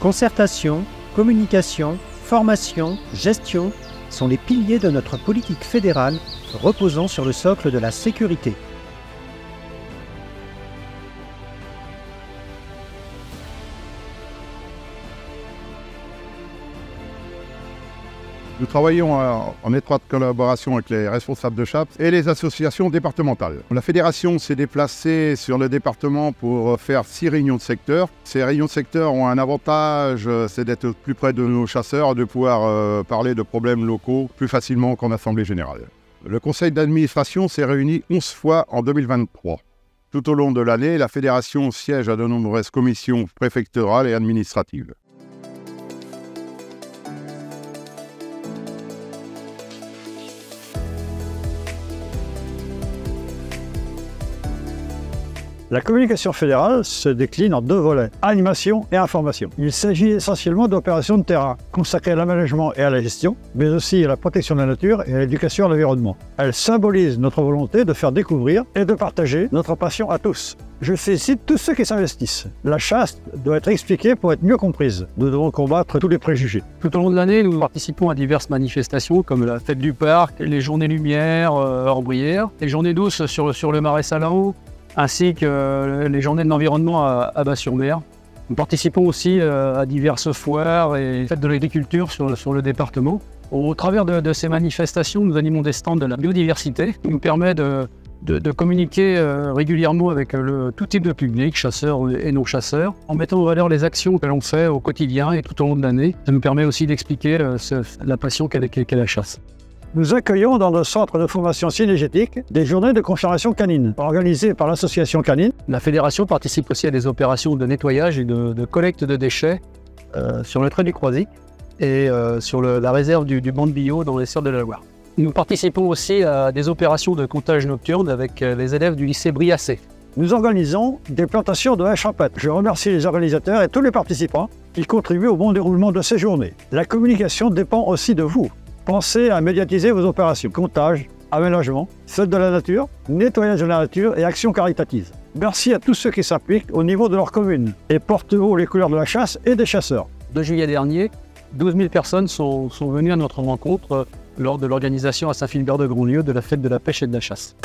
Concertation, communication, formation, gestion sont les piliers de notre politique fédérale reposant sur le socle de la sécurité. Nous travaillons en étroite collaboration avec les responsables de CHAPS et les associations départementales. La fédération s'est déplacée sur le département pour faire 6 réunions de secteur. Ces réunions de secteur ont un avantage, c'est d'être plus près de nos chasseurs, de pouvoir parler de problèmes locaux plus facilement qu'en assemblée générale. Le conseil d'administration s'est réuni 11 fois en 2023. Tout au long de l'année, la fédération siège à de nombreuses commissions préfectorales et administratives. La communication fédérale se décline en 2 volets, animation et information. Il s'agit essentiellement d'opérations de terrain, consacrées à l'aménagement et à la gestion, mais aussi à la protection de la nature et à l'éducation à l'environnement. Elle symbolise notre volonté de faire découvrir et de partager notre passion à tous. Je félicite tous ceux qui s'investissent. La chasse doit être expliquée pour être mieux comprise. Nous devons combattre tous les préjugés. Tout au long de l'année, nous participons à diverses manifestations comme la fête du parc, les journées lumière hors Brière, les journées douces sur le marais Salao, ainsi que les journées de l'environnement à Bas-sur-Mer. Nous participons aussi à diverses foires et fêtes de l'agriculture sur le département. Au travers de ces manifestations, nous animons des stands de la biodiversité qui nous permet de communiquer régulièrement avec tout type de public, chasseurs et non-chasseurs, en mettant en valeur les actions que l'on fait au quotidien et tout au long de l'année. Ça nous permet aussi d'expliquer la passion qu'est la chasse. Nous accueillons dans le centre de formation cynégétique des journées de confirmation canine organisées par l'association canine. La fédération participe aussi à des opérations de nettoyage et de collecte de déchets sur le trait du Croisic et sur la réserve du banc de Billot dans les Serres de la Loire. Nous participons aussi à des opérations de comptage nocturne avec les élèves du lycée Briassé. Nous organisons des plantations de haies champêtres. Je remercie les organisateurs et tous les participants qui contribuent au bon déroulement de ces journées. La communication dépend aussi de vous. Pensez à médiatiser vos opérations, comptage, aménagement, fête de la nature, nettoyage de la nature et actions caritatives. Merci à tous ceux qui s'impliquent au niveau de leur commune et portent haut les couleurs de la chasse et des chasseurs. Le 2 juillet dernier, 12 000 personnes sont venues à notre rencontre lors de l'organisation à Saint-Philbert-de-Grandlieu de la fête de la pêche et de la chasse.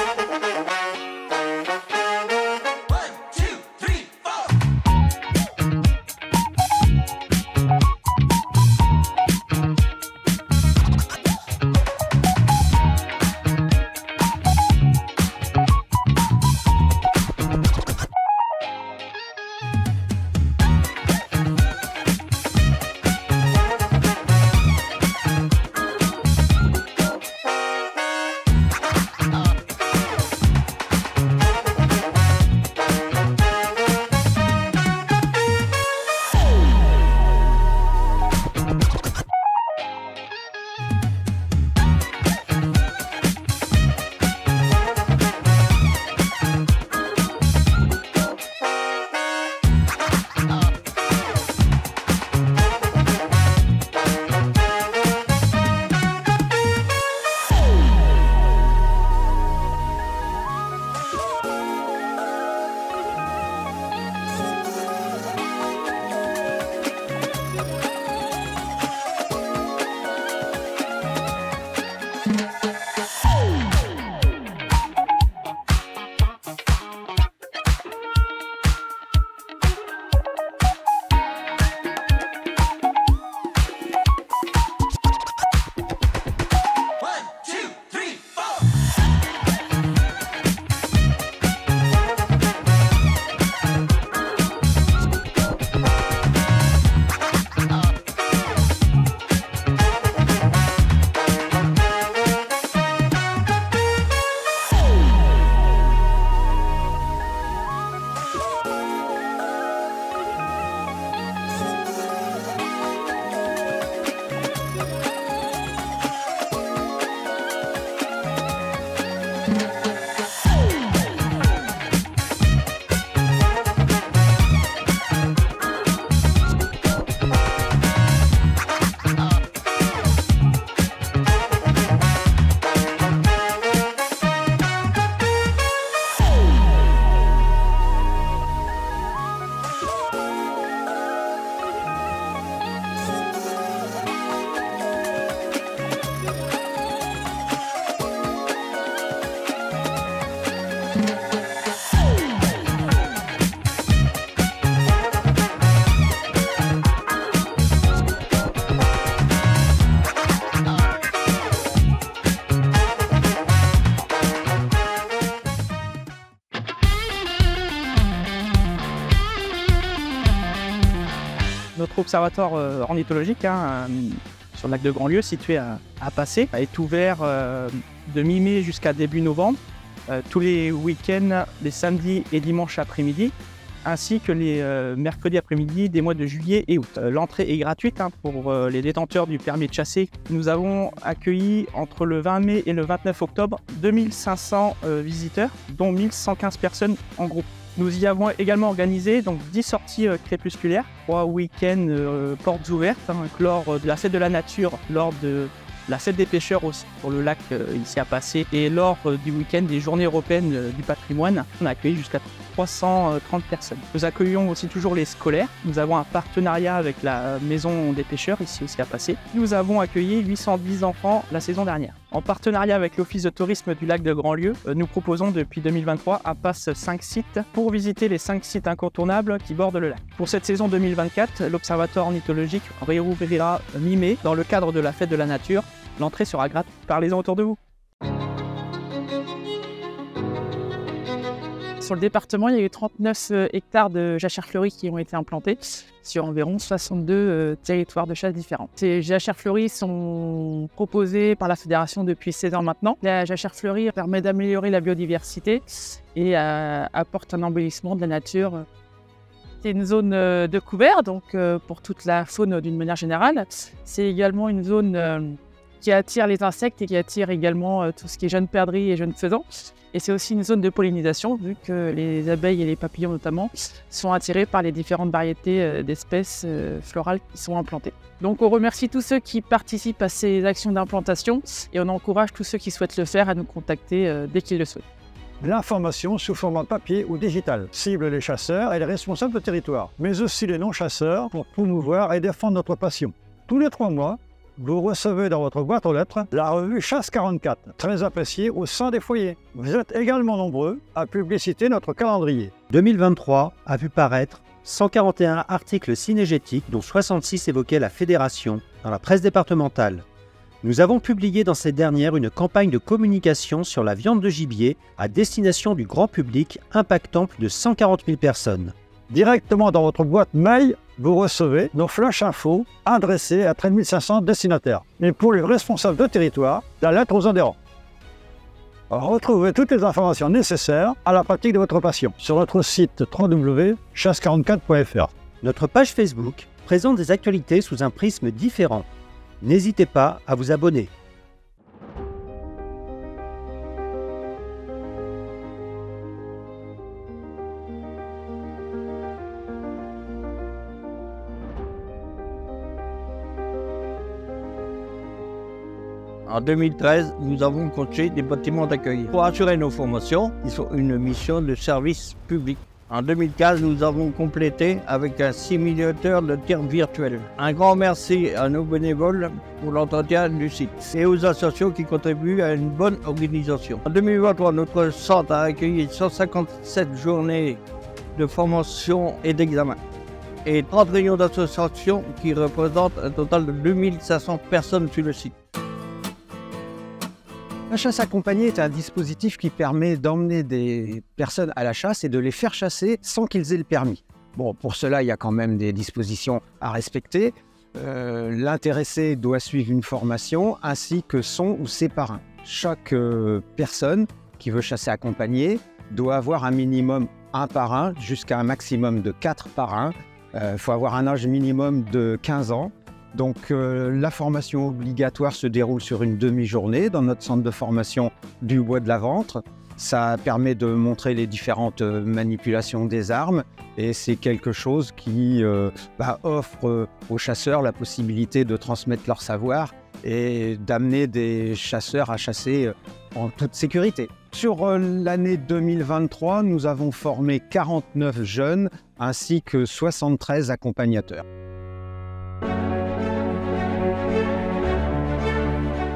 Notre observatoire ornithologique sur le lac de Grandlieu, situé à Passé, est ouvert de mi-mai jusqu'à début novembre, tous les week-ends, les samedis et dimanches après-midi, ainsi que les mercredis après-midi des mois de juillet et août. L'entrée est gratuite pour les détenteurs du permis de chasser. Nous avons accueilli entre le 20 mai et le 29 octobre 2500 visiteurs, dont 1115 personnes en groupe. Nous y avons également organisé 10 sorties crépusculaires, 3 week-ends portes ouvertes, lors de la fête de la nature, lors de la fête des pêcheurs aussi, sur le lac ici à Passé, et lors du week-end des journées européennes du patrimoine. On a accueilli jusqu'à 330 personnes. Nous accueillons aussi toujours les scolaires. Nous avons un partenariat avec la maison des pêcheurs ici aussi à Passé. Nous avons accueilli 810 enfants la saison dernière. En partenariat avec l'Office de tourisme du lac de Grandlieu, nous proposons depuis 2023 un pass 5 sites pour visiter les 5 sites incontournables qui bordent le lac. Pour cette saison 2024, l'Observatoire ornithologique réouvrira mi-mai dans le cadre de la fête de la nature. L'entrée sera gratuite. Parlez-en autour de vous. Sur le département, il y a eu 39 hectares de jachères fleuries qui ont été implantés sur environ 62 territoires de chasse différents. Ces jachères fleuries sont proposées par la fédération depuis 16 ans maintenant. La jachère fleurie permet d'améliorer la biodiversité et apporte un embellissement de la nature. C'est une zone de couvert, donc pour toute la faune d'une manière générale. C'est également une zone qui attire les insectes et qui attire également tout ce qui est jeunes perdrix et jeunes faisans. Et c'est aussi une zone de pollinisation, vu que les abeilles et les papillons notamment sont attirés par les différentes variétés d'espèces florales qui sont implantées. Donc on remercie tous ceux qui participent à ces actions d'implantation et on encourage tous ceux qui souhaitent le faire à nous contacter dès qu'ils le souhaitent. L'information sous format papier ou digital cible les chasseurs et les responsables de territoire, mais aussi les non-chasseurs pour promouvoir et défendre notre passion. Tous les 3 mois, vous recevez dans votre boîte aux lettres la revue Chasse 44, très appréciée au sein des foyers. Vous êtes également nombreux à publiciter notre calendrier. 2023 a vu paraître 141 articles synégétiques, dont 66 évoquaient la fédération, dans la presse départementale. Nous avons publié dans cette dernière une campagne de communication sur la viande de gibier à destination du grand public, impactant plus de 140 000 personnes. Directement dans votre boîte mail, vous recevez nos flash infos adressés à 13 500 destinataires. Et pour les responsables de territoire, la lettre aux adhérents. Retrouvez toutes les informations nécessaires à la pratique de votre passion sur notre site www.chasse44.fr. Notre page Facebook présente des actualités sous un prisme différent. N'hésitez pas à vous abonner. En 2013, nous avons construit des bâtiments d'accueil. Pour assurer nos formations, ils ont une mission de service public. En 2015, nous avons complété avec un simulateur de tir virtuel. Un grand merci à nos bénévoles pour l'entretien du site et aux associations qui contribuent à une bonne organisation. En 2023, notre centre a accueilli 157 journées de formation et d'examen et 30 réunions d'associations qui représentent un total de 2500 personnes sur le site. La chasse accompagnée est un dispositif qui permet d'emmener des personnes à la chasse et de les faire chasser sans qu'ils aient le permis. Bon, pour cela, il y a quand même des dispositions à respecter. L'intéressé doit suivre une formation ainsi que son ou ses parrains. Chaque personne qui veut chasser accompagnée doit avoir un minimum 1 parrain jusqu'à un maximum de 4 parrains. Il faut avoir un âge minimum de 15 ans. Donc la formation obligatoire se déroule sur une demi-journée dans notre centre de formation du Bois de la Ventre. Ça permet de montrer les différentes manipulations des armes et c'est quelque chose qui offre aux chasseurs la possibilité de transmettre leur savoir et d'amener des chasseurs à chasser en toute sécurité. Sur l'année 2023, nous avons formé 49 jeunes ainsi que 73 accompagnateurs.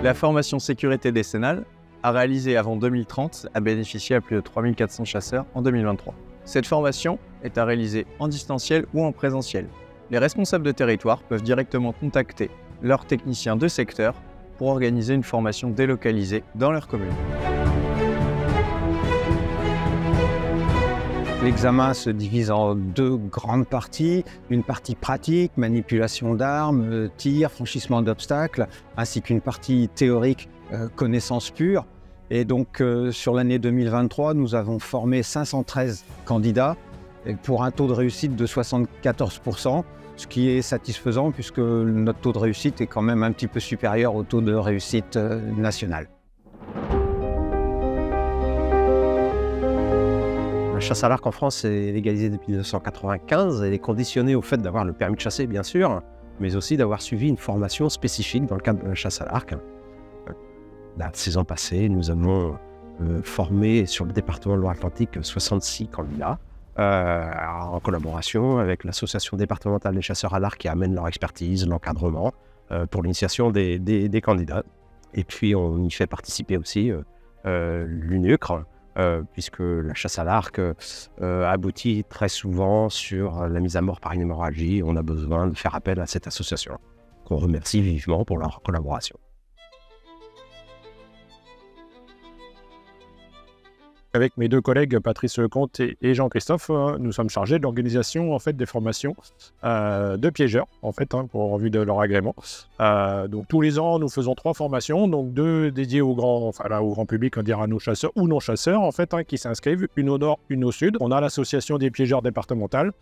La formation sécurité décennale, a réalisé avant 2030, a bénéficié à plus de 3400 chasseurs en 2023. Cette formation est à réaliser en distanciel ou en présentiel. Les responsables de territoire peuvent directement contacter leurs techniciens de secteur pour organiser une formation délocalisée dans leur commune. L'examen se divise en deux grandes parties. Une partie pratique, manipulation d'armes, tir, franchissement d'obstacles, ainsi qu'une partie théorique, connaissance pure. Et donc sur l'année 2023, nous avons formé 513 candidats pour un taux de réussite de 74%, ce qui est satisfaisant puisque notre taux de réussite est quand même un petit peu supérieur au taux de réussite national. La chasse à l'arc en France est légalisée depuis 1995. Elle est conditionnée au fait d'avoir le permis de chasser, bien sûr, mais aussi d'avoir suivi une formation spécifique dans le cadre de la chasse à l'arc. La saison passée, nous avons formé sur le département de Loire-Atlantique 66 candidats en collaboration avec l'association départementale des chasseurs à l'arc qui amène leur expertise, l'encadrement pour l'initiation des candidats. Et puis on y fait participer aussi l'UNUCRE, puisque la chasse à l'arc aboutit très souvent sur la mise à mort par une hémorragie. On a besoin de faire appel à cette association, qu'on remercie vivement pour leur collaboration. Avec mes deux collègues, Patrice Lecomte et Jean-Christophe, nous sommes chargés de l'organisation en fait, des formations de piégeurs, en fait, en vue de leur agrément. Donc tous les ans, nous faisons 3 formations, donc 2 dédiées au grand public, on dira nos chasseurs ou non-chasseurs, en fait, qui s'inscrivent, une au nord, une au sud. On a l'association des piégeurs départementales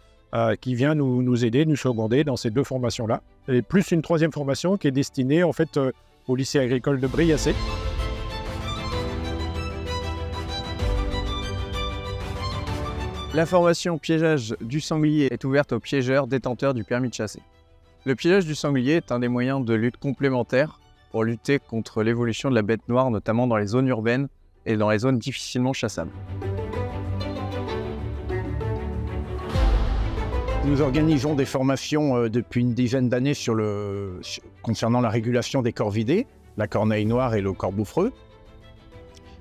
qui vient nous aider, nous seconder dans ces 2 formations-là. Et plus une 3e formation qui est destinée en fait, au lycée agricole de Briassé. La formation piégeage du sanglier est ouverte aux piégeurs détenteurs du permis de chasser. Le piégeage du sanglier est un des moyens de lutte complémentaires pour lutter contre l'évolution de la bête noire, notamment dans les zones urbaines et dans les zones difficilement chassables. Nous organisons des formations depuis une dizaine d'années concernant la régulation des corvidés, la corneille noire et le corbeau-freux.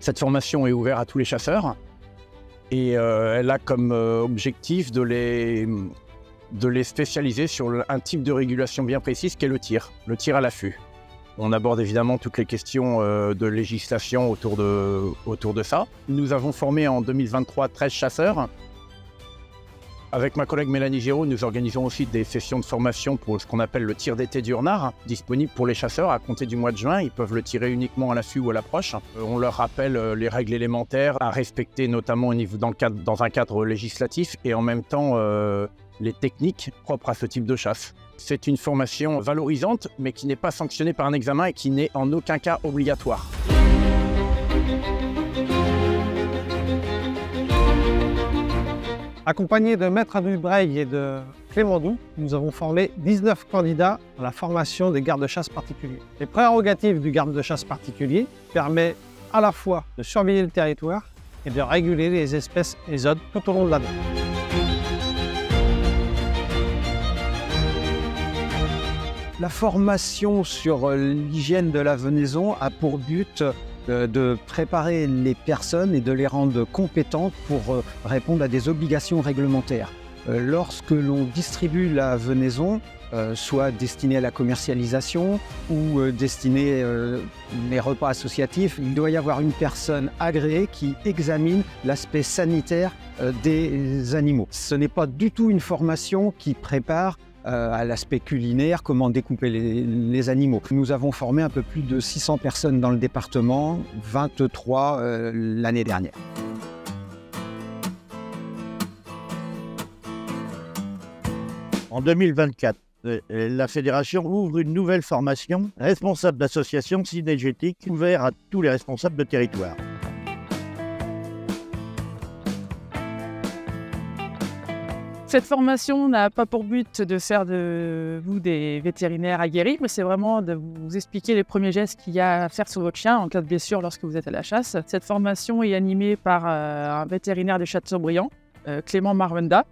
Cette formation est ouverte à tous les chasseurs. Et elle a comme objectif de les spécialiser sur un type de régulation bien précise qui est le tir à l'affût. On aborde évidemment toutes les questions de législation autour de ça. Nous avons formé en 2023 13 chasseurs. Avec ma collègue Mélanie Giraud, nous organisons aussi des sessions de formation pour ce qu'on appelle le tir d'été du renard, disponible pour les chasseurs à compter du mois de juin. Ils peuvent le tirer uniquement à l'affût ou à l'approche. On leur rappelle les règles élémentaires à respecter, notamment dans un cadre législatif, et en même temps les techniques propres à ce type de chasse. C'est une formation valorisante, mais qui n'est pas sanctionnée par un examen et qui n'est en aucun cas obligatoire. Accompagné de Maître Dubreuil et de Clément Doux, nous avons formé 19 candidats à la formation des gardes-chasse particuliers. Les prérogatives du garde-chasse particulier permettent à la fois de surveiller le territoire et de réguler les espèces et zones tout au long de l'année. La formation sur l'hygiène de la venaison a pour but de préparer les personnes et de les rendre compétentes pour répondre à des obligations réglementaires. Lorsque l'on distribue la venaison, soit destinée à la commercialisation ou destinée les repas associatifs, il doit y avoir une personne agréée qui examine l'aspect sanitaire des animaux. Ce n'est pas du tout une formation qui prépare à l'aspect culinaire, comment découper les animaux. Nous avons formé un peu plus de 600 personnes dans le département, 23 l'année dernière. En 2024, la fédération ouvre une nouvelle formation, responsable d'association cynégétique, ouverte à tous les responsables de territoire. Cette formation n'a pas pour but de faire de vous des vétérinaires aguerris, mais c'est vraiment de vous expliquer les premiers gestes qu'il y a à faire sur votre chien en cas de blessure lorsque vous êtes à la chasse. Cette formation est animée par un vétérinaire de Châteaubriand, Clément Marvenda.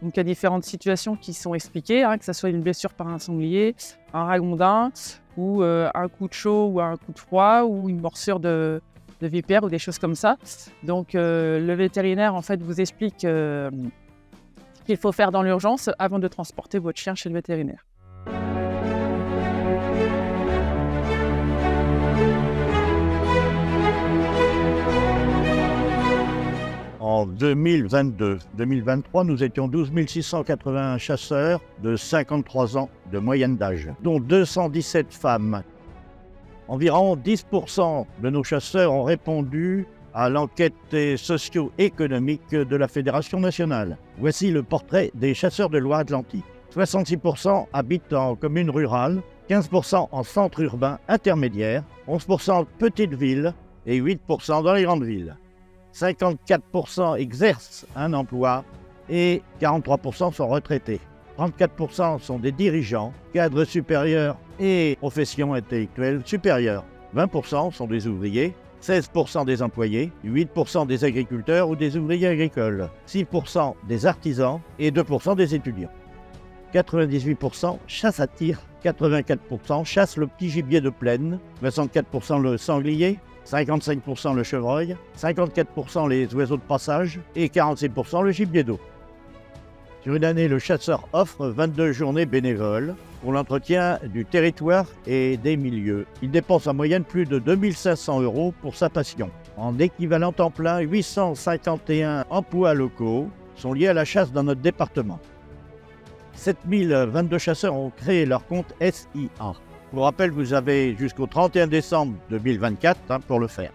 Donc il y a différentes situations qui sont expliquées, que ce soit une blessure par un sanglier, un ragondin, ou un coup de chaud ou un coup de froid, ou une morsure de vipère ou des choses comme ça. Donc le vétérinaire en fait vous explique qu'il faut faire dans l'urgence avant de transporter votre chien chez le vétérinaire. En en 2022. 2023, nous étions 12 681 chasseurs de 53 ans de moyenne d'âge, dont 217 femmes. Environ 10% de nos chasseurs ont répondu à l'enquête socio-économique de la Fédération nationale. Voici le portrait des chasseurs de Loire-Atlantique. 66% habitent en commune rurale, 15% en centre urbain intermédiaire, 11% en petites villes et 8% dans les grandes villes. 54% exercent un emploi et 43% sont retraités. 34% sont des dirigeants, cadres supérieurs et professions intellectuelles supérieures. 20% sont des ouvriers, 16% des employés, 8% des agriculteurs ou des ouvriers agricoles, 6% des artisans et 2% des étudiants. 98% chassent à tir, 84% chassent le petit gibier de plaine, 64% le sanglier, 55% le chevreuil, 54% les oiseaux de passage et 46% le gibier d'eau. Sur une année, le chasseur offre 22 journées bénévoles pour l'entretien du territoire et des milieux. Il dépense en moyenne plus de 2 500 € pour sa passion. En équivalent temps plein, 851 emplois locaux sont liés à la chasse dans notre département. 7022 chasseurs ont créé leur compte SIA. Pour rappel, vous avez jusqu'au 31 décembre 2024 pour le faire.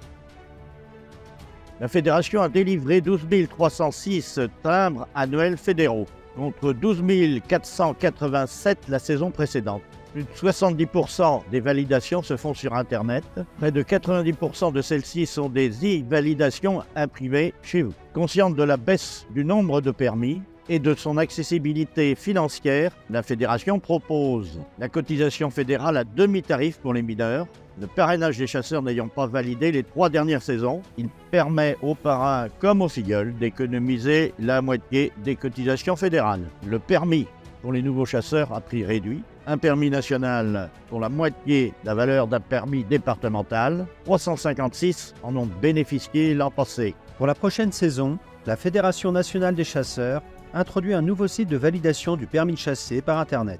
La Fédération a délivré 12 306 timbres annuels fédéraux, contre 12 487 la saison précédente. Plus de 70% des validations se font sur Internet. Près de 90% de celles-ci sont des e-validations imprimées chez vous. Consciente de la baisse du nombre de permis et de son accessibilité financière, la Fédération propose la cotisation fédérale à demi-tarif pour les mineurs, le parrainage des chasseurs n'ayant pas validé les 3 dernières saisons. Il permet aux parrains comme aux filleuls d'économiser la moitié des cotisations fédérales. Le permis pour les nouveaux chasseurs à prix réduit, un permis national pour la moitié de la valeur d'un permis départemental, 356 en ont bénéficié l'an passé. Pour la prochaine saison, la Fédération nationale des chasseurs introduit un nouveau site de validation du permis de chasser par Internet.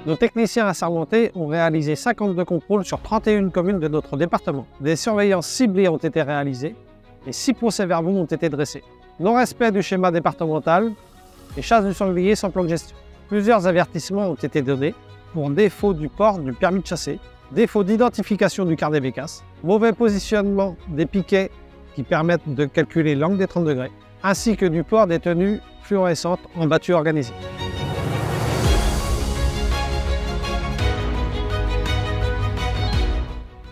Nos techniciens assermentés ont réalisé 52 contrôles sur 31 communes de notre département. Des surveillances ciblées ont été réalisées et 6 procès-verbaux ont été dressés. Non-respect du schéma départemental et chasse du sanglier sans plan de gestion. Plusieurs avertissements ont été donnés pour défaut du port du permis de chasser, défaut d'identification du carnet bécasse, mauvais positionnement des piquets qui permettent de calculer l'angle des 30 degrés, ainsi que du port des tenues fluorescentes en battue organisée.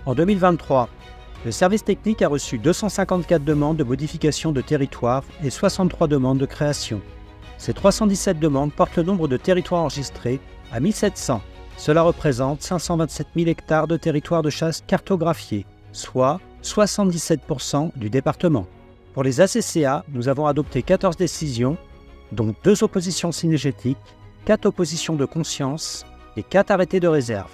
En 2023, le service technique a reçu 254 demandes de modification de territoire et 63 demandes de création. Ces 317 demandes portent le nombre de territoires enregistrés à 1700. Cela représente 527 000 hectares de territoire de chasse cartographiés, soit 77% du département. Pour les ACCA, nous avons adopté 14 décisions, dont 2 oppositions cynégétiques, 4 oppositions de conscience et 4 arrêtés de réserve.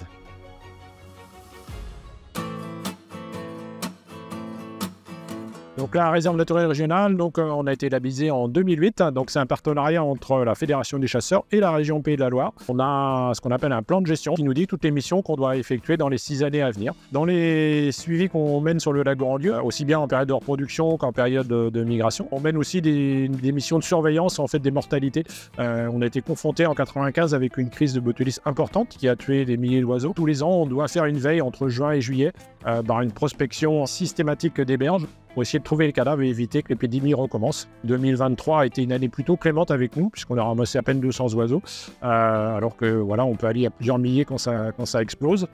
Donc la réserve naturelle régionale, on a été labellisé en 2008. Donc c'est un partenariat entre la Fédération des chasseurs et la région Pays de la Loire. On a ce qu'on appelle un plan de gestion qui nous dit toutes les missions qu'on doit effectuer dans les 6 années à venir. Dans les suivis qu'on mène sur le lac Grandlieu, aussi bien en période de reproduction qu'en période de migration, on mène aussi des missions de surveillance des mortalités. On a été confronté en 1995 avec une crise de botulisme importante qui a tué des milliers d'oiseaux. Tous les ans, on doit faire une veille entre juin et juillet par une prospection systématique des berges pour essayer de trouver les cadavres et éviter que l'épidémie recommence. 2023 a été une année plutôt clémente avec nous, puisqu'on a ramassé à peine 200 oiseaux, alors que voilà, on peut aller à plusieurs milliers quand ça explose.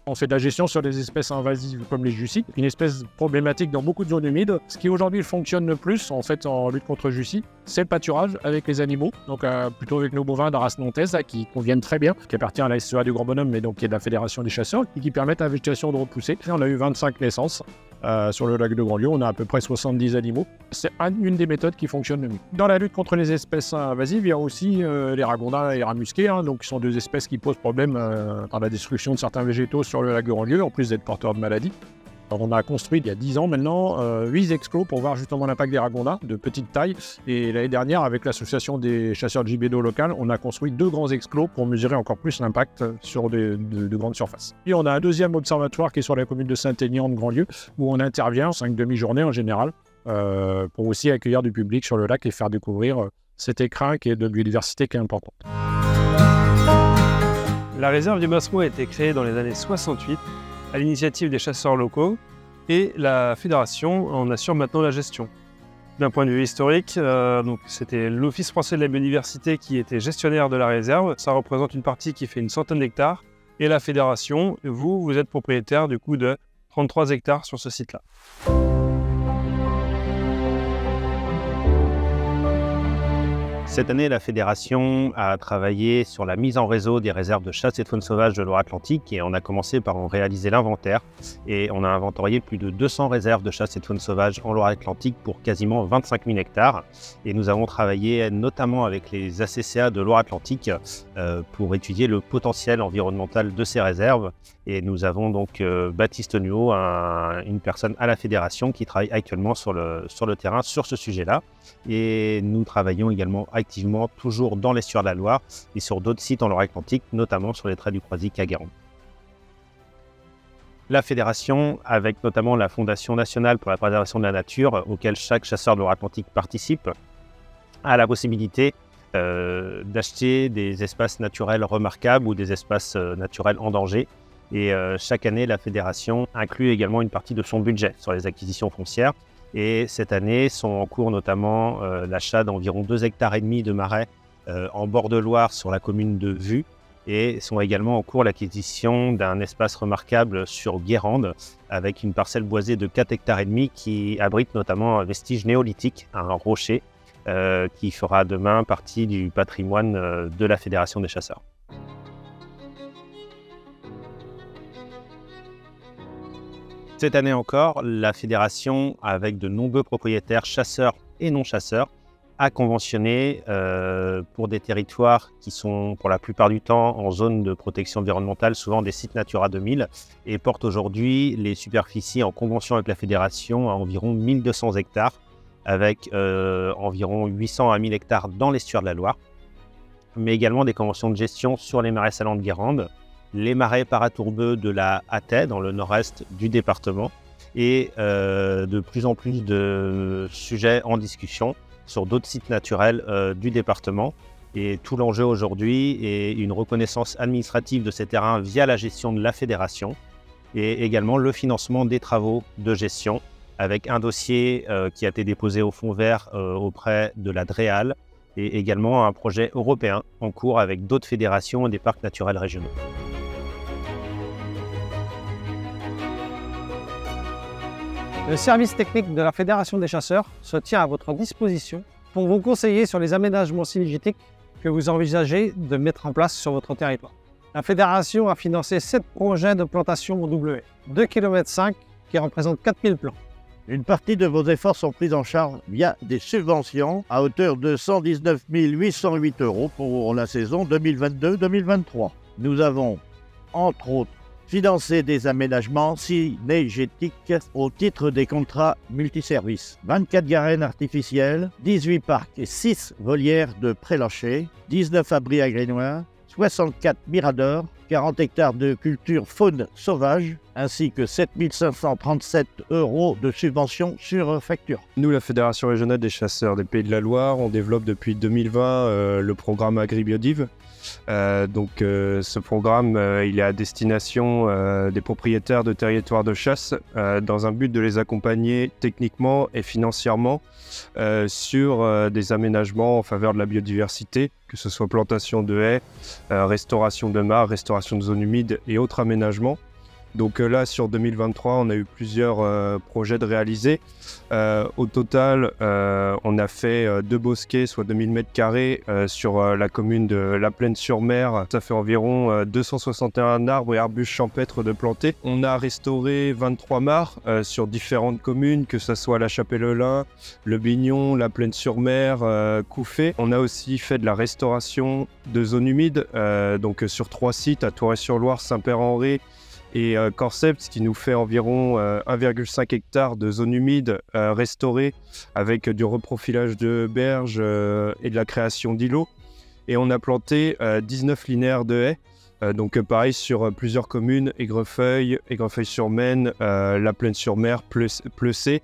On fait de la gestion sur des espèces invasives comme les jussies, une espèce problématique dans beaucoup de zones humides. Ce qui aujourd'hui fonctionne le plus en lutte contre jussies, c'est le pâturage avec les animaux, donc plutôt avec nos bovins de race nantaise qui conviennent très bien, qui appartient à la SEA du Grand Bonhomme, mais donc qui est de la Fédération des chasseurs, et qui permettent à la végétation de repousser. Et on a eu 25 naissances sur le lac de Grandlieu, on a à peu près 70 animaux. C'est une des méthodes qui fonctionne le mieux. Dans la lutte contre les espèces invasives, il y a aussi les ragondins et les rats musqués, donc qui sont 2 espèces qui posent problème par la destruction de certains végétaux sur le lac de Grandlieu, en plus d'être porteurs de maladies. On a construit il y a 10 ans maintenant 8 exclos pour voir justement l'impact des ragondas de petite taille. Et l'année dernière, avec l'association des chasseurs de gibier d'eau locale, on a construit 2 grands exclos pour mesurer encore plus l'impact sur de grandes surfaces. Puis on a un deuxième observatoire qui est sur la commune de Saint-Aignan de Grandlieu, où on intervient 5 demi-journées en général, pour aussi accueillir du public sur le lac et faire découvrir cet écrin qui est de biodiversité qui est importante. La réserve du Massereau a été créée dans les années 68 à l'initiative des chasseurs locaux et la fédération en assure maintenant la gestion. D'un point de vue historique, c'était l'Office français de la biodiversité qui était gestionnaire de la réserve. Ça représente une partie qui fait une centaine d'hectares. Et la fédération, vous êtes propriétaire du coup de 33 hectares sur ce site-là. Cette année, la fédération a travaillé sur la mise en réseau des réserves de chasse et de faune sauvage de Loire-Atlantique et on a commencé par en réaliser l'inventaire. Et on a inventorié plus de 200 réserves de chasse et de faune sauvage en Loire-Atlantique pour quasiment 25 000 hectares. Et nous avons travaillé notamment avec les ACCA de Loire-Atlantique pour étudier le potentiel environnemental de ces réserves. Et nous avons donc Baptiste Nuot, une personne à la fédération qui travaille actuellement sur le terrain sur ce sujet-là. Et nous travaillons également activement toujours dans l'estuaire de la Loire et sur d'autres sites en Loire-Atlantique, notamment sur les traits du Croisic à Guérande. La fédération, avec notamment la Fondation nationale pour la préservation de la nature, auquel chaque chasseur de Loire-Atlantique participe, a la possibilité d'acheter des espaces naturels remarquables ou des espaces naturels en danger. Et chaque année, la fédération inclut également une partie de son budget sur les acquisitions foncières. Et cette année sont en cours notamment l'achat d'environ 2,5 hectares de marais en bord de Loire sur la commune de Vue et sont également en cours l'acquisition d'un espace remarquable sur Guérande avec une parcelle boisée de 4,5 hectares qui abrite notamment un vestige néolithique, un rocher qui fera demain partie du patrimoine de la Fédération des chasseurs. Cette année encore, la fédération, avec de nombreux propriétaires chasseurs et non-chasseurs, a conventionné pour des territoires qui sont pour la plupart du temps en zone de protection environnementale, souvent des sites Natura 2000, et porte aujourd'hui les superficies en convention avec la fédération à environ 1200 hectares, avec environ 800 à 1000 hectares dans l'estuaire de la Loire, mais également des conventions de gestion sur les marais salants de Guérande, les marais paratourbeux de la Hatay, dans le nord-est du département, et de plus en plus de sujets en discussion sur d'autres sites naturels du département. Et tout l'enjeu aujourd'hui est une reconnaissance administrative de ces terrains via la gestion de la fédération et également le financement des travaux de gestion avec un dossier qui a été déposé au Fonds vert auprès de la DREAL et également un projet européen en cours avec d'autres fédérations et des parcs naturels régionaux. Le service technique de la Fédération des chasseurs se tient à votre disposition pour vous conseiller sur les aménagements synergétiques que vous envisagez de mettre en place sur votre territoire. La Fédération a financé 7 projets de plantation en double haie, 2,5 km qui représentent 4000 plants. Une partie de vos efforts sont pris en charge via des subventions à hauteur de 119 808 € pour la saison 2022-2023. Nous avons, entre autres, financer des aménagements synergétiques au titre des contrats multiservices. 24 garennes artificielles, 18 parcs et 6 volières de prélâchés, 19 abris agrénois, 64 miradors, 40 hectares de culture faune sauvage, ainsi que 7 537 € de subventions sur facture. Nous, la Fédération régionale des chasseurs des Pays de la Loire, on développe depuis 2020 le programme AgriBiodiv. Ce programme, il est à destination des propriétaires de territoires de chasse dans un but de les accompagner techniquement et financièrement sur des aménagements en faveur de la biodiversité, que ce soit plantation de haies, restauration de mares, restauration de zones humides et autres aménagements. Donc là, sur 2023, on a eu plusieurs projets de réaliser. Au total, on a fait 2 bosquets, soit 2000 m² sur la commune de La Plaine-sur-Mer. Ça fait environ 261 arbres et arbustes champêtres de plantés. On a restauré 23 mares sur différentes communes, que ce soit La Chapelle-Lin, Le Bignon, La Plaine-sur-Mer, Couffet. On a aussi fait de la restauration de zones humides, donc sur 3 sites, à Tourret-sur-Loire, Saint-Père-Henri, et Corcept qui nous fait environ 1,5 hectare de zones humides restaurées avec du reprofilage de berges et de la création d'îlots. Et on a planté 19 linéaires de haies. Donc pareil sur plusieurs communes, Aigrefeuille, Aigrefeuille-sur-Maine, La Plaine-sur-Mer, Pleucé.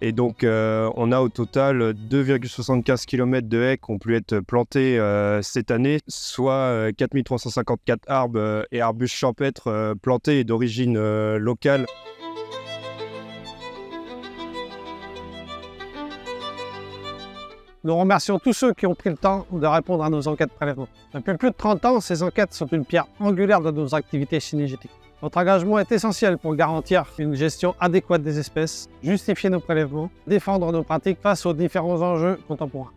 Et donc on a au total 2,75 km de haies qui ont pu être plantées cette année, soit 4354 arbres et arbustes champêtres plantés et d'origine locale. Nous remercions tous ceux qui ont pris le temps de répondre à nos enquêtes prélèvement. Depuis plus de 30 ans, ces enquêtes sont une pierre angulaire de nos activités cynégétiques. Votre engagement est essentiel pour garantir une gestion adéquate des espèces, justifier nos prélèvements, défendre nos pratiques face aux différents enjeux contemporains.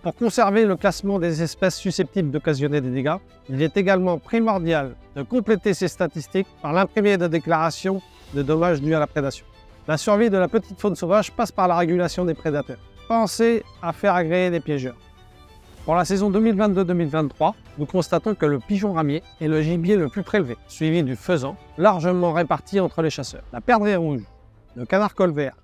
Pour conserver le classement des espèces susceptibles d'occasionner des dégâts, il est également primordial de compléter ces statistiques par l'imprimé de déclarations de dommages dus à la prédation. La survie de la petite faune sauvage passe par la régulation des prédateurs. Pensez à faire agréer des piégeurs. Pour la saison 2022-2023, nous constatons que le pigeon ramier est le gibier le plus prélevé, suivi du faisan, largement réparti entre les chasseurs. La perdrix rouge, le canard colvert,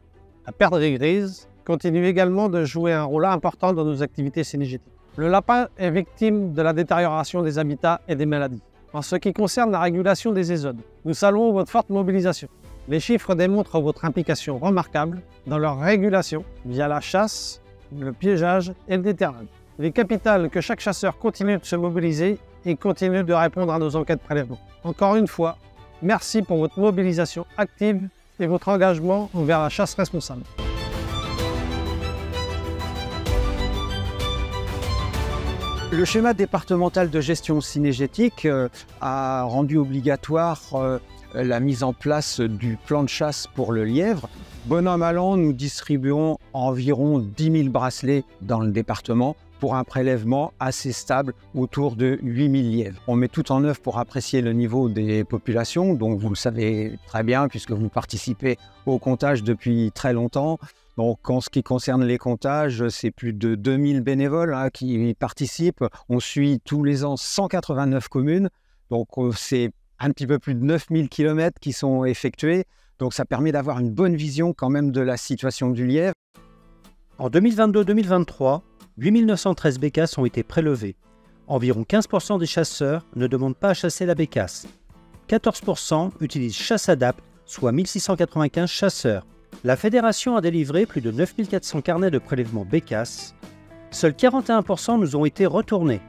la perdrix grise continuent également de jouer un rôle important dans nos activités cynégétiques. Le lapin est victime de la détérioration des habitats et des maladies. En ce qui concerne la régulation des ésodes, nous saluons votre forte mobilisation. Les chiffres démontrent votre implication remarquable dans leur régulation via la chasse, le piégeage et le déterrage. Il est capital que chaque chasseur continue de se mobiliser et continue de répondre à nos enquêtes prélèvement. Encore une fois, merci pour votre mobilisation active et votre engagement envers la chasse responsable. Le schéma départemental de gestion cynégétique a rendu obligatoire la mise en place du plan de chasse pour le lièvre. Bon an, mal an, nous distribuons environ 10 000 bracelets dans le département pour un prélèvement assez stable autour de 8 000 lièvres. On met tout en œuvre pour apprécier le niveau des populations, donc vous le savez très bien puisque vous participez au comptage depuis très longtemps. Donc en ce qui concerne les comptages, c'est plus de 2000 bénévoles qui participent. On suit tous les ans 189 communes, donc c'est un petit peu plus de 9000 km qui sont effectués. Donc ça permet d'avoir une bonne vision quand même de la situation du lièvre. En 2022-2023, 8913 bécasses ont été prélevées. Environ 15% des chasseurs ne demandent pas à chasser la bécasse. 14% utilisent Chasse-Adapt, soit 1695 chasseurs. La fédération a délivré plus de 9400 carnets de prélèvement bécasse. Seuls 41% nous ont été retournés.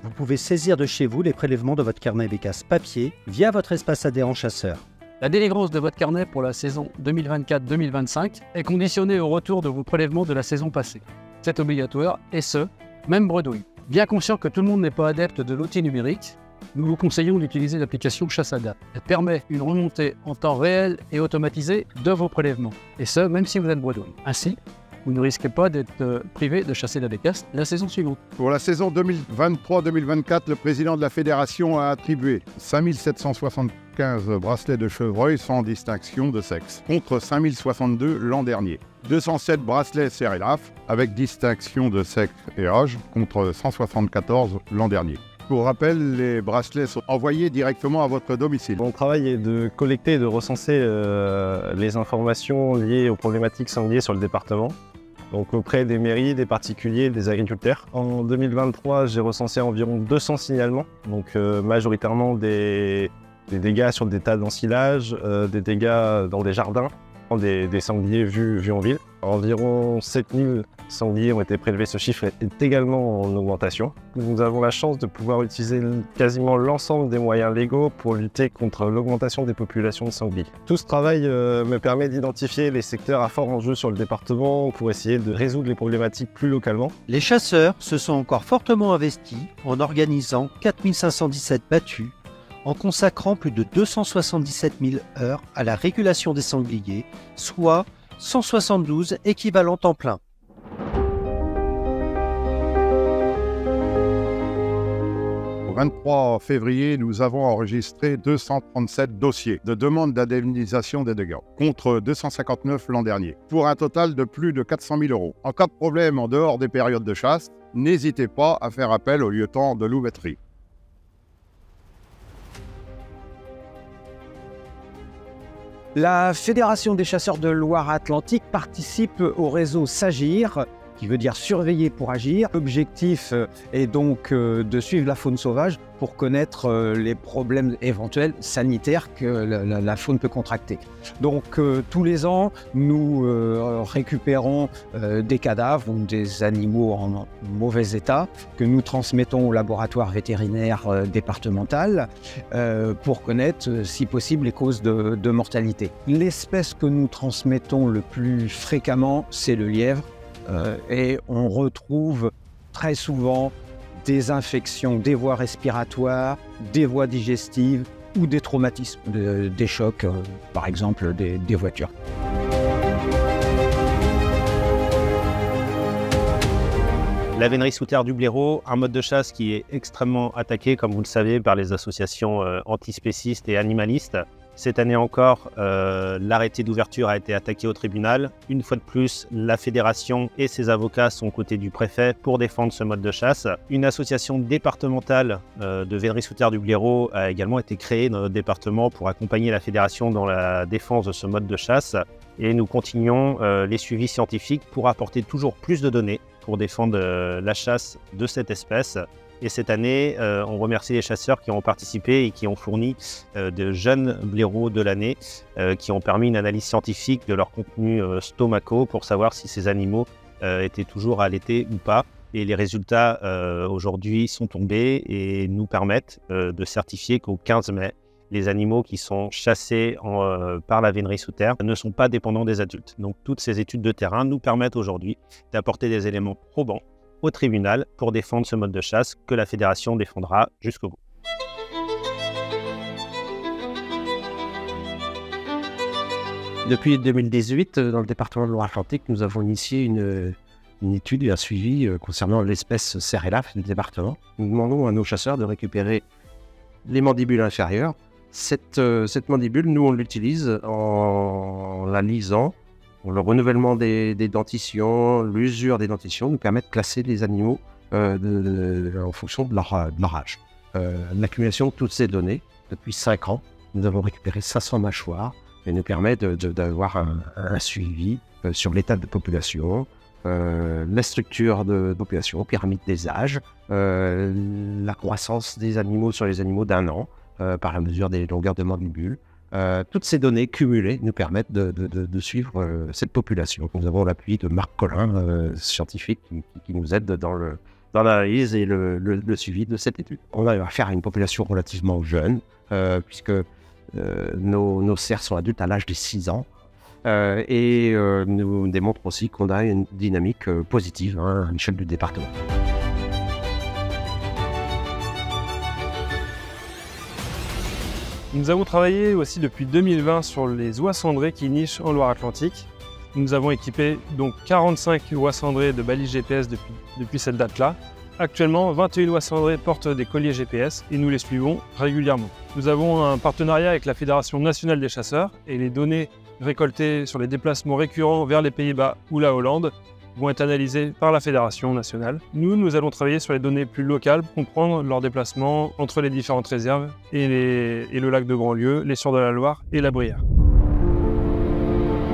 Vous pouvez saisir de chez vous les prélèvements de votre carnet bécasse papier via votre espace adhérent chasseur. La délivrance de votre carnet pour la saison 2024-2025 est conditionnée au retour de vos prélèvements de la saison passée. C'est obligatoire, et ce, même bredouille. Bien conscient que tout le monde n'est pas adepte de l'outil numérique, nous vous conseillons d'utiliser l'application Chasse-Adapt. Elle permet une remontée en temps réel et automatisée de vos prélèvements, et ce, même si vous êtes bredouille. Ainsi, vous ne risquez pas d'être privé de chasser la bécasse la saison suivante. Pour la saison 2023-2024, le président de la fédération a attribué 5775 bracelets de chevreuil sans distinction de sexe, contre 5062 l'an dernier. 207 bracelets Cérélaf avec distinction de sexe et âge, contre 174 l'an dernier. Pour rappel, les bracelets sont envoyés directement à votre domicile. Mon travail est de collecter et de recenser les informations liées aux problématiques sangliers sur le département, donc auprès des mairies, des particuliers, des agriculteurs. En 2023, j'ai recensé environ 200 signalements, donc majoritairement des dégâts sur des tas d'ensilage, des dégâts dans des jardins, des sangliers vus en ville. Environ 7000 sangliers ont été prélevés, ce chiffre est également en augmentation. Nous avons la chance de pouvoir utiliser quasiment l'ensemble des moyens légaux pour lutter contre l'augmentation des populations de sangliers. Tout ce travail me permet d'identifier les secteurs à fort enjeu sur le département pour essayer de résoudre les problématiques plus localement. Les chasseurs se sont encore fortement investis en organisant 4517 battues, en consacrant plus de 277 000 heures à la régulation des sangliers, soit 172 équivalents temps plein. Au 23 février, nous avons enregistré 237 dossiers de demande d'indemnisation des dégâts, contre 259 l'an dernier, pour un total de plus de 400 000 €. En cas de problème en dehors des périodes de chasse, n'hésitez pas à faire appel au lieutenant de louveterie. La Fédération des chasseurs de Loire-Atlantique participe au réseau SAGIR, qui veut dire surveiller pour agir. L'objectif est donc de suivre la faune sauvage pour connaître les problèmes éventuels sanitaires que la faune peut contracter. Donc tous les ans, nous récupérons des cadavres ou des animaux en mauvais état que nous transmettons au laboratoire vétérinaire départemental pour connaître, si possible, les causes de mortalité. L'espèce que nous transmettons le plus fréquemment, c'est le lièvre. Et on retrouve très souvent des infections des voies respiratoires, des voies digestives ou des traumatismes, des chocs, par exemple des voitures. La vénerie sous terre du blaireau, un mode de chasse qui est extrêmement attaqué, comme vous le savez, par les associations antispécistes et animalistes. Cette année encore, l'arrêté d'ouverture a été attaqué au tribunal. Une fois de plus, la fédération et ses avocats sont aux côtés du préfet pour défendre ce mode de chasse. Une association départementale de vénerie sous terre du blaireau a également été créée dans notre département pour accompagner la fédération dans la défense de ce mode de chasse. Et nous continuons les suivis scientifiques pour apporter toujours plus de données pour défendre la chasse de cette espèce. Et cette année, on remercie les chasseurs qui ont participé et qui ont fourni de jeunes blaireaux de l'année qui ont permis une analyse scientifique de leur contenu stomacaux pour savoir si ces animaux étaient toujours allaités ou pas. Et les résultats aujourd'hui sont tombés et nous permettent de certifier qu'au 15 mai, les animaux qui sont chassés par la vénerie sous terre ne sont pas dépendants des adultes. Donc toutes ces études de terrain nous permettent aujourd'hui d'apporter des éléments probants au tribunal pour défendre ce mode de chasse que la fédération défendra jusqu'au bout. Depuis 2018, dans le département de Loire-Atlantique, nous avons initié une étude et un suivi concernant l'espèce cerf-élaphe du département. Nous demandons à nos chasseurs de récupérer les mandibules inférieures. Cette mandibule, nous, on l'utilise en la lisant. Le renouvellement des dentitions, l'usure des dentitions nous permet de classer les animaux en fonction de leur âge. L'accumulation de toutes ces données, depuis 5 ans, nous avons récupéré 500 mâchoires et nous permet d'avoir un suivi sur l'état de population, la structure de population, pyramide des âges, la croissance des animaux sur les animaux d'1 an, par la mesure des longueurs de mandibules. Toutes ces données cumulées nous permettent de suivre cette population. Nous avons l'appui de Marc Collin, scientifique, qui nous aide dans l'analyse et le suivi de cette étude. On a affaire à une population relativement jeune, puisque nos cerfs sont adultes à l'âge de 6 ans, et nous démontrons aussi qu'on a une dynamique positive à l'échelle du département. Nous avons travaillé aussi depuis 2020 sur les oies cendrées qui nichent en Loire-Atlantique. Nous avons équipé donc 45 oies cendrées de balises GPS depuis cette date-là. Actuellement, 21 oies cendrées portent des colliers GPS et nous les suivons régulièrement. Nous avons un partenariat avec la Fédération nationale des chasseurs et les données récoltées sur les déplacements récurrents vers les Pays-Bas ou la Hollande vont être analysées par la Fédération nationale. Nous allons travailler sur les données plus locales pour comprendre leurs déplacements entre les différentes réserves et le lac de Grandlieu, les Sûrs de la Loire et la Brière.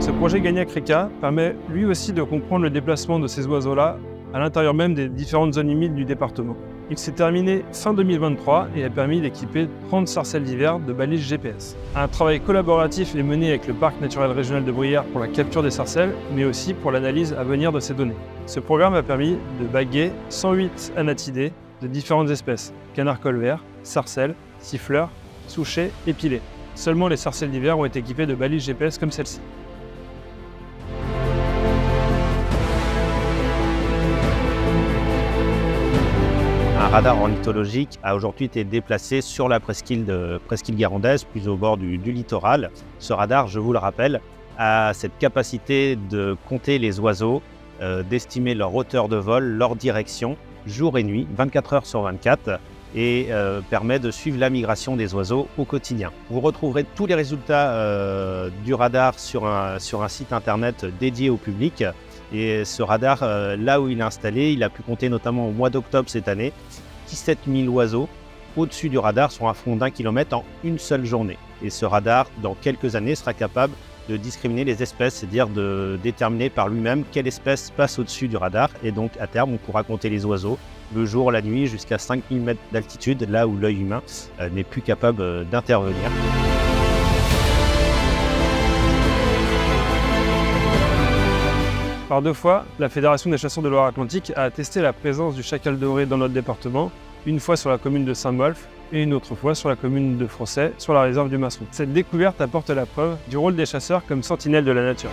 Ce projet Gagnac-Réca permet lui aussi de comprendre le déplacement de ces oiseaux-là à l'intérieur même des différentes zones humides du département. Il s'est terminé fin 2023 et a permis d'équiper 30 sarcelles d'hiver de balises GPS. Un travail collaboratif est mené avec le Parc naturel régional de Brière pour la capture des sarcelles, mais aussi pour l'analyse à venir de ces données. Ce programme a permis de baguer 108 anatidés de différentes espèces, canards colverts, sarcelles, siffleurs, souchets et pilets. Seulement les sarcelles d'hiver ont été équipées de balises GPS comme celle-ci. Un radar ornithologique a aujourd'hui été déplacé sur la presqu'île guérandaise, plus au bord du littoral. Ce radar, je vous le rappelle, a cette capacité de compter les oiseaux, d'estimer leur hauteur de vol, leur direction, jour et nuit, 24 heures sur 24, et permet de suivre la migration des oiseaux au quotidien. Vous retrouverez tous les résultats du radar sur un site internet dédié au public. Et ce radar, là où il est installé, il a pu compter notamment au mois d'octobre cette année 17 000 oiseaux au-dessus du radar sur un front d'1 km en une seule journée. Et ce radar, dans quelques années, sera capable de discriminer les espèces, c'est-à-dire de déterminer par lui-même quelle espèce passe au-dessus du radar. Et donc, à terme, on pourra compter les oiseaux le jour, la nuit, jusqu'à 5000 mètres d'altitude, là où l'œil humain n'est plus capable d'intervenir. Par 2 fois, la Fédération des chasseurs de Loire-Atlantique a attesté la présence du chacal doré dans notre département, une fois sur la commune de Saint-Molf et une autre fois sur la commune de Frossay, sur la réserve du Masseron. Cette découverte apporte la preuve du rôle des chasseurs comme sentinelles de la nature.